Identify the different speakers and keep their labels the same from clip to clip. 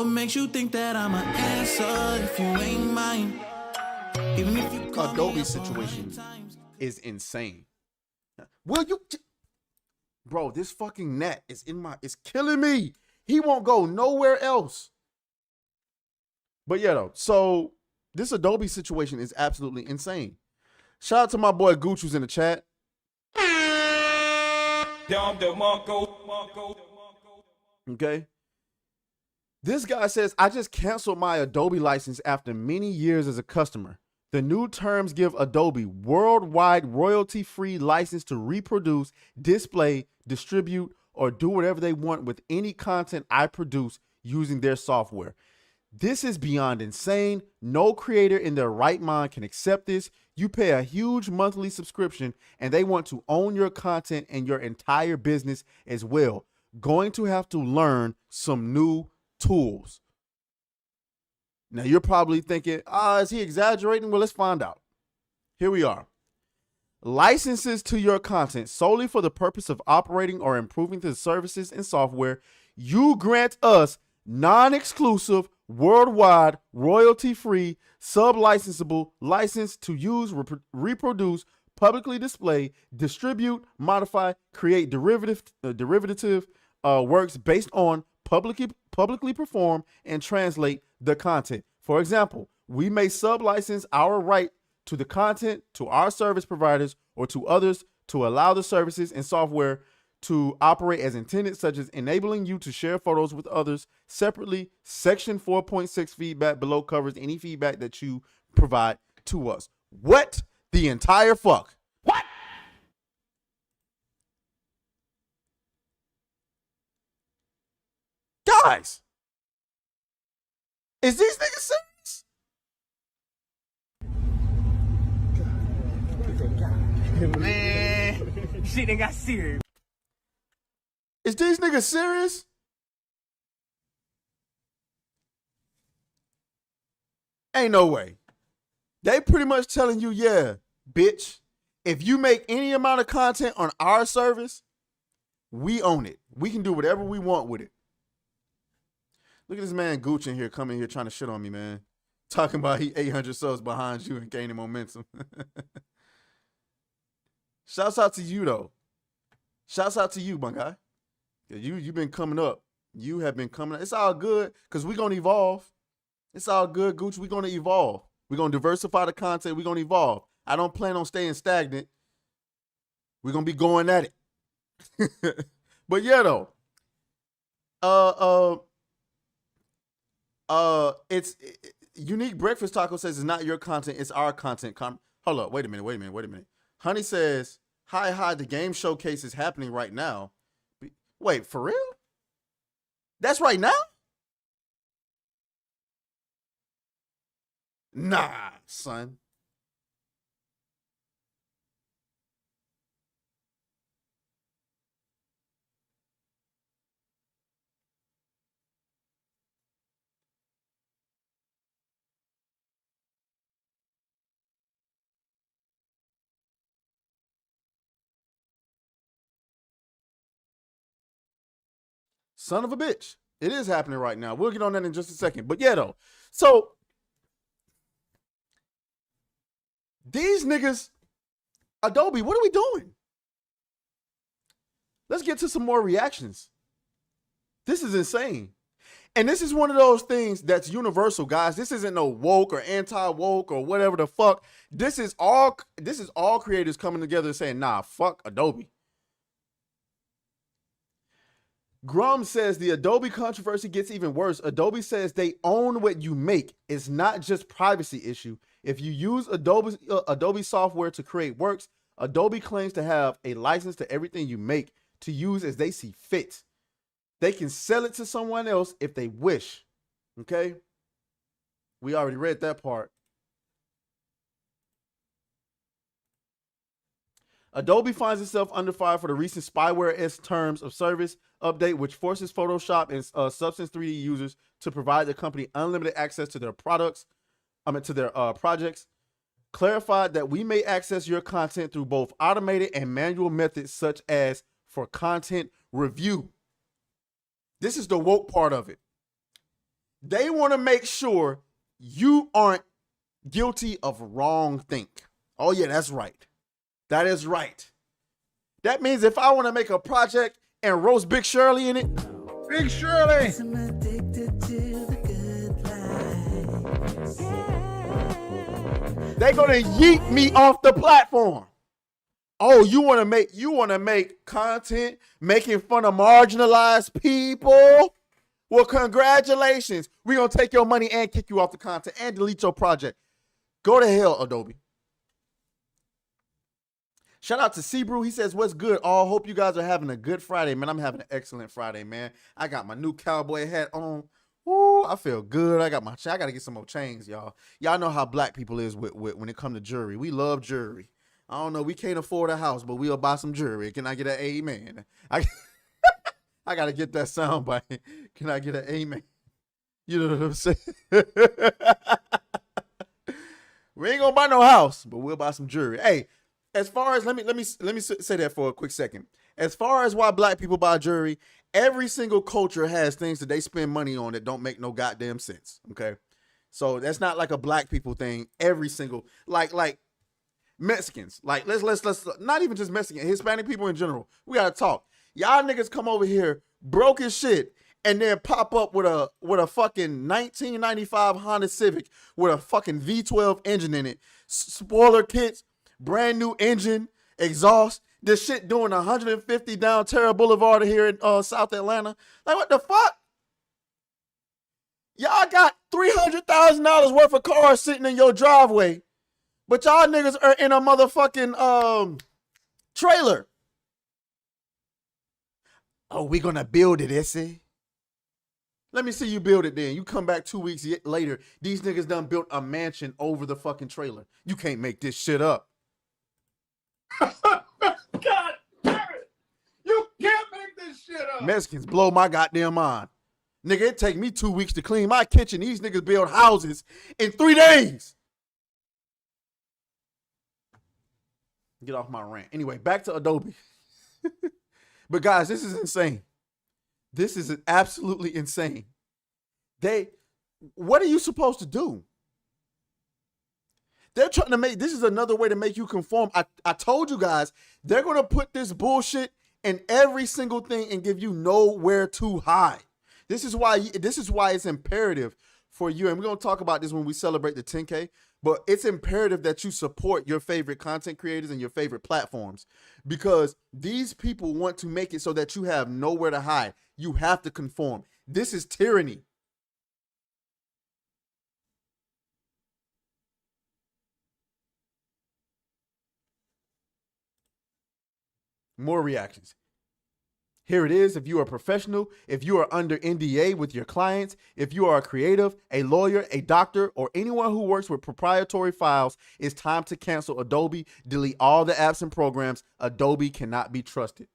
Speaker 1: What makes you think that I'm an answer if you ain't mine? Even if you call
Speaker 2: Adobe situation is insane. Will you, bro? This fucking net is it's killing me. He won't go nowhere else. But yeah, though. So this Adobe situation is absolutely insane. Shout out to my boy Gooch who's in the chat. Okay. This guy says, I just canceled my Adobe license after many years as a customer. The new terms give Adobe worldwide royalty-free license to reproduce, display, distribute, or do whatever they want with any content I produce using their software. This is beyond insane. No creator in their right mind can accept this. You pay a huge monthly subscription and they want to own your content and your entire business as well. Going to have to learn some new tools. Now you're probably thinking, is he exaggerating? Well, let's find out. Here we are. Licenses to your content solely for the purpose of operating or improving the services and software. You grant us non-exclusive, worldwide, royalty-free, sub-licensable license to use, reproduce, publicly display, distribute, modify, create derivative works based on publicly perform and translate the content. For example, we may sub-license our right to the content to our service providers or to others to allow the services and software to operate as intended, such as enabling you to share photos with others separately. Section 4.6 feedback below covers any feedback that you provide to us. What the entire fuck? What? Guys, is these niggas serious?
Speaker 3: Man, shit done got serious.
Speaker 2: Is these niggas serious? Ain't no way. They pretty much telling you, yeah, bitch, if you make any amount of content on our service, we own it. We can do whatever we want with it. Look at this man Gooch in here coming here trying to shit on me, man. Talking about he 800 subs behind you and gaining momentum. Shouts out to you, though. Shouts out to you, my guy. You've been coming up. You have been coming up. It's all good because we're going to evolve. It's all good, Gooch. We're going to evolve. We're going to diversify the content. We're going to evolve. I don't plan on staying stagnant. We're going to be going at it. But yeah, though. It's Unique Breakfast Taco says it's not your content, it's our content. Hold up, wait a minute. Honey says, hi, the game showcase is happening right now. Wait, for real? That's right now? Nah, son. Son of a bitch. It is happening right now. We'll get on that in just a second. But yeah, though. So, these niggas, Adobe, what are we doing? Let's get to some more reactions. This is insane. And this is one of those things that's universal, guys. This isn't no woke or anti-woke or whatever the fuck. This is all creators coming together and saying, nah, fuck Adobe. Grum says the Adobe controversy gets even worse. Adobe says they own what you make. It's not just privacy issue. If you use Adobe software to create works, Adobe claims to have a license to everything you make to use as they see fit. They can sell it to someone else if they wish. Okay? We already read that part. Adobe finds itself under fire for the recent spyware-esque terms of service update, which forces Photoshop and Substance 3D users to provide the company unlimited access to their projects. Clarified that we may access your content through both automated and manual methods, such as for content review. This is the woke part of it. They want to make sure you aren't guilty of wrong think. Oh yeah, that's right. That is right. That means if I want to make a project and roast Big Shirley in it, Big Shirley,
Speaker 1: I'm addicted to the good life.
Speaker 2: they're gonna yeet me off the platform. Oh, you want to make content making fun of marginalized people? Well, congratulations. We're gonna take your money and kick you off the content and delete your project. Go to hell, Adobe. Shout out to Sebrew. He says, what's good? All hope you guys are having a good Friday, man. I'm having an excellent Friday, man. I got my new cowboy hat on. Woo, I feel good. I gotta get some more chains, y'all. Y'all know how black people is with when it comes to jewelry. We love jewelry. I don't know. We can't afford a house, but we'll buy some jewelry. Can I get an amen? I gotta get that sound bite. Can I get an amen? You know what I'm saying? We ain't gonna buy no house, but we'll buy some jewelry. Hey, as far as let me say that for a quick second. As far as why black people buy jewelry, every single culture has things that they spend money on that don't make no goddamn sense. Okay, so that's not like a black people thing. Every single like Mexicans, like let's not even just Mexican, Hispanic people in general. We gotta talk. Y'all niggas come over here broke as shit and then pop up with a fucking 1995 Honda Civic with a fucking V12 engine in it, spoiler kits, brand new engine, exhaust. This shit doing 150 down Terra Boulevard here in South Atlanta. Like, what the fuck? Y'all got $300,000 worth of cars sitting in your driveway, but y'all niggas are in a motherfucking trailer. Oh, we gonna build it, Issy. Let me see you build it then. You come back 2 weeks later, these niggas done built a mansion over the fucking trailer. You can't make this shit up.
Speaker 4: God damn it! You can't make this shit up.
Speaker 2: Mexicans blow my goddamn mind. Nigga, it take me 2 weeks to clean my kitchen. These niggas build houses in 3 days. Get off my rant. Anyway, back to Adobe. But guys, this is insane. This is absolutely insane. What are you supposed to do? They're trying to this is another way to make you conform. I told you guys, they're going to put this bullshit in every single thing and give you nowhere to hide. This is why it's imperative for you, and we're going to talk about this when we celebrate the 10K, but it's imperative that you support your favorite content creators and your favorite platforms, because these people want to make it so that you have nowhere to hide. You have to conform. This is tyranny. More reactions. Here it is. If you are a professional, if you are under NDA with your clients, if you are a creative, a lawyer, a doctor, or anyone who works with proprietary files, it's time to cancel Adobe. Delete all the apps and programs. Adobe cannot be trusted.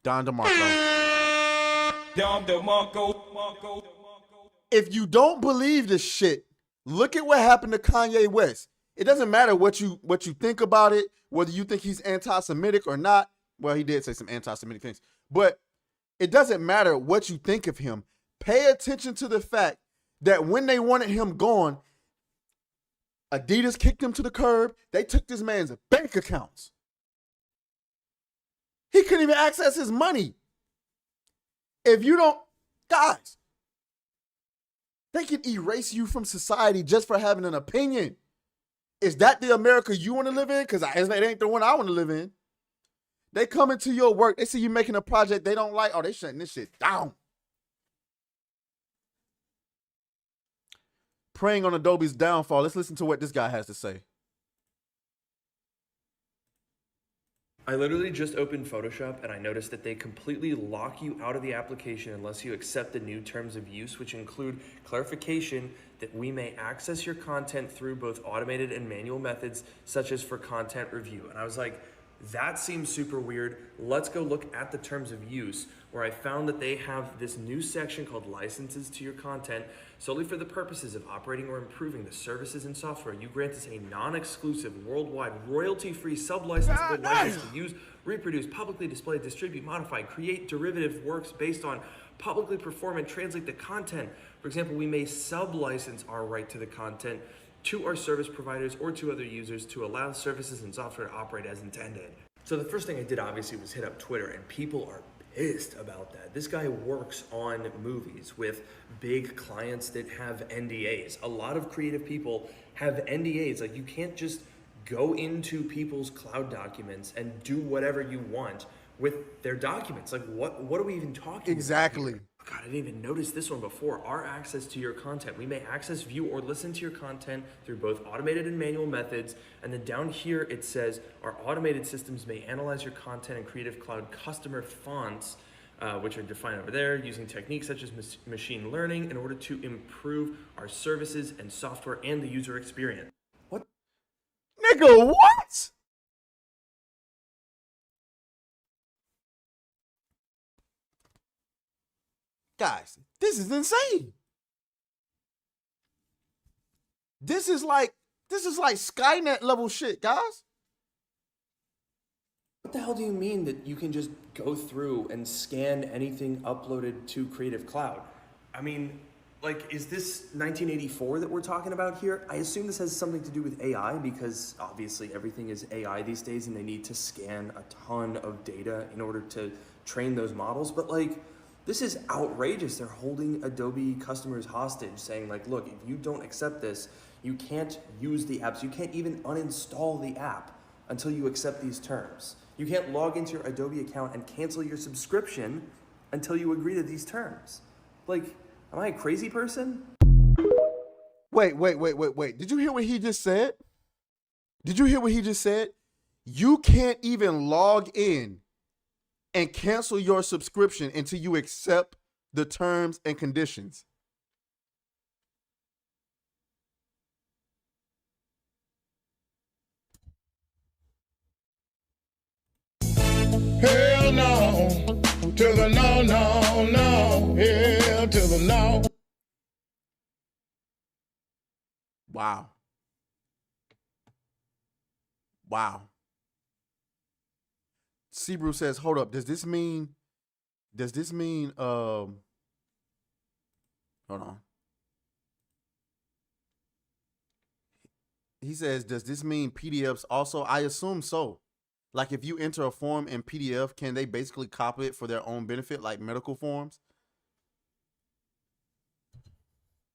Speaker 2: Don DeMarco. If you don't believe this shit, look at what happened to Kanye West. It doesn't matter what you think about it, whether you think he's anti-Semitic or not. Well, he did say some anti-Semitic things, but it doesn't matter what you think of him. Pay attention to the fact that when they wanted him gone, Adidas kicked him to the curb. They took this man's bank accounts. He couldn't even access his money. If you don't, guys, they can erase you from society just for having an opinion. Is that the America you want to live in? Because it ain't the one I want to live in. They come into your work. They see you making a project they don't like. Oh, they shutting this shit down. Preying on Adobe's downfall. Let's listen to what this guy has to say.
Speaker 5: I literally just opened Photoshop and I noticed that they completely lock you out of the application unless you accept the new terms of use, which include clarification that we may access your content through both automated and manual methods, such as for content review. And I was like, that seems super weird. Let's go look at the terms of use, where I found that they have this new section called licenses to your content solely for the purposes of operating or improving the services and software. You grant us a non-exclusive, worldwide, royalty-free, sub-licensable license to use, reproduce, publicly display, distribute, modify, create derivative works based on publicly perform and translate the content. For example, we may sub-license our right to the content to our service providers or to other users to allow services and software to operate as intended. So the first thing I did obviously was hit up Twitter, and people are pissed about that. This guy works on movies with big clients that have NDAs. A lot of creative people have NDAs. Like, you can't just go into people's cloud documents and do whatever you want with their documents. Like, what are we even talking about?
Speaker 2: Exactly.
Speaker 5: God, I didn't even notice this one before. Our access to your content. We may access, view, or listen to your content through both automated and manual methods. And then down here it says, our automated systems may analyze your content in Creative Cloud customer fonts, which are defined over there, using techniques such as machine learning in order to improve our services and software and the user experience. What?
Speaker 2: Nigga, what? Guys, this is insane. This is like Skynet level shit, guys.
Speaker 5: What the hell do you mean that you can just go through and scan anything uploaded to Creative Cloud? I mean, like, is this 1984 that we're talking about here? I assume this has something to do with AI, because obviously everything is AI these days and they need to scan a ton of data in order to train those models. But like, this is outrageous. They're holding Adobe customers hostage, saying like, look, if you don't accept this, you can't use the apps. You can't even uninstall the app until you accept these terms. You can't log into your Adobe account and cancel your subscription until you agree to these terms. Like, am I a crazy person?
Speaker 2: Wait. Did you hear what he just said? Did you hear what he just said? You can't even log in and cancel your subscription until you accept the terms and conditions.
Speaker 4: Hell no, to the no, no, no, hell to the no.
Speaker 2: Wow. Sebrew says, hold up, does this mean, hold on. He says, does this mean PDFs also? I assume so. Like, if you enter a form in PDF, can they basically copy it for their own benefit, like medical forms?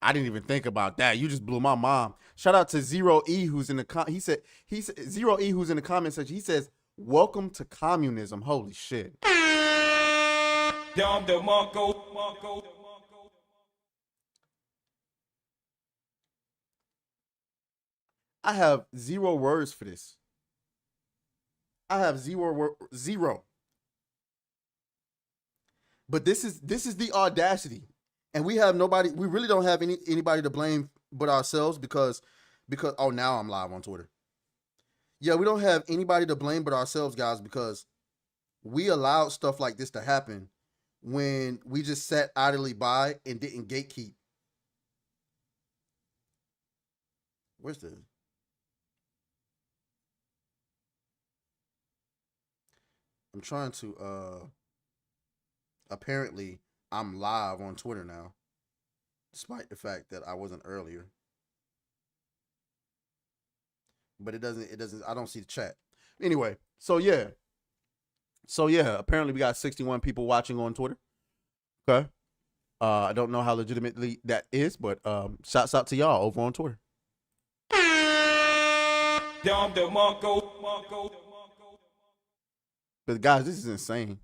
Speaker 2: I didn't even think about that. You just blew my mind. Shout out to Zero E, who's in the he said Zero E, who's in the comment section. He says, welcome to communism. Holy shit. I have zero words for this. I have zero. But this is the audacity. And we have nobody, we really don't have anybody to blame but ourselves because oh, now I'm live on Twitter. Yeah, we don't have anybody to blame but ourselves, guys, because we allowed stuff like this to happen when we just sat idly by and didn't gatekeep. Where's the... I'm trying to, apparently I'm live on Twitter now, despite the fact that I wasn't earlier. But it doesn't, I don't see the chat. Anyway, so yeah, apparently we got 61 people watching on Twitter. Okay. I don't know how legitimately that is, but shouts out to y'all over on Twitter. But guys, this is insane.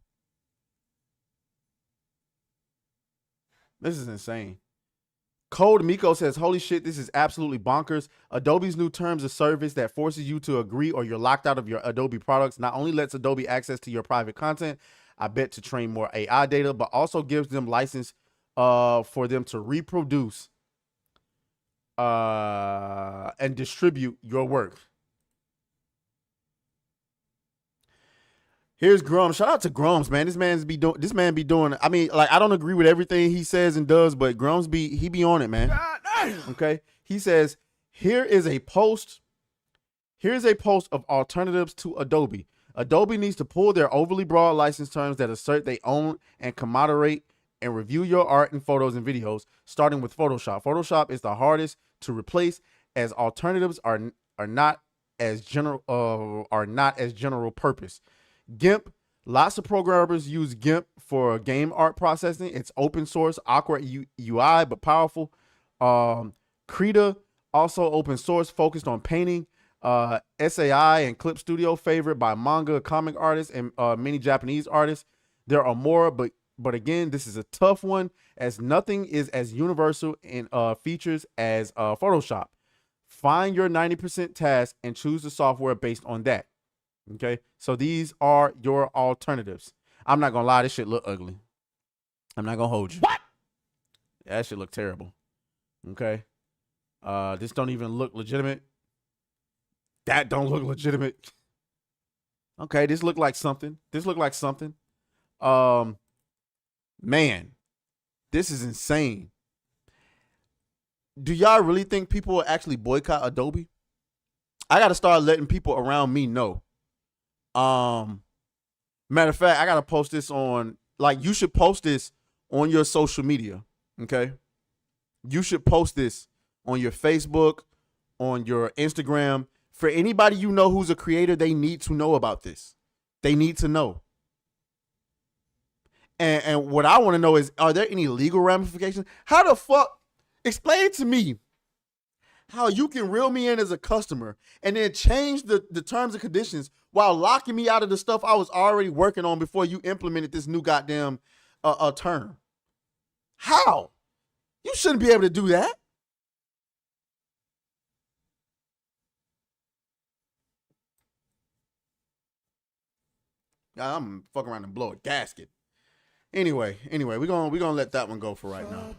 Speaker 2: This is insane. Code Miko says, holy shit, this is absolutely bonkers. Adobe's new terms of service that forces you to agree or you're locked out of your Adobe products not only lets Adobe access to your private content, I bet to train more AI data, but also gives them license for them to reproduce and distribute your work. Here's Grums. Shout out to Grums, man. This man be doing. I mean, like, I don't agree with everything he says and does, but Grums he be on it, man. Okay. He says, here is a post. Here's a post of alternatives to Adobe. Adobe needs to pull their overly broad license terms that assert they own and can moderate and review your art and photos and videos, starting with Photoshop. Photoshop is the hardest to replace, as alternatives are not as general purpose. GIMP. Lots of programmers use GIMP for game art processing. It's open source, awkward UI, but powerful. Krita, also open source, focused on painting. SAI and Clip Studio, favored by manga, comic artists, and many Japanese artists. There are more, but again, this is a tough one, as nothing is as universal in features as Photoshop. Find your 90% task and choose the software based on that. Okay, so these are your alternatives. I'm not gonna lie, this shit look ugly. I'm not gonna hold you. What? Yeah, that shit look terrible. Okay, this don't even look legitimate. That don't look legitimate. Okay, this look like something. This look like something. Man, this is insane. Do y'all really think people will actually boycott Adobe? I gotta start letting people around me know. Matter of fact, I gotta post this on, like, you should post this on your social media. Okay, you should post this on your Facebook, on your Instagram. For anybody you know who's a creator, they need to know about this. They need to know. And what I want to know is, are there any legal ramifications? How the fuck? Explain to me how you can reel me in as a customer and then change the terms and conditions while locking me out of the stuff I was already working on before you implemented this new goddamn term. How? You shouldn't be able to do that. I'm fucking around and blow a gasket. Anyway, we're gonna let that one go for right now.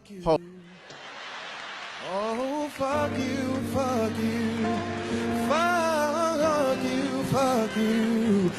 Speaker 1: Oh, fuck you, fuck you, fuck you, fuck you.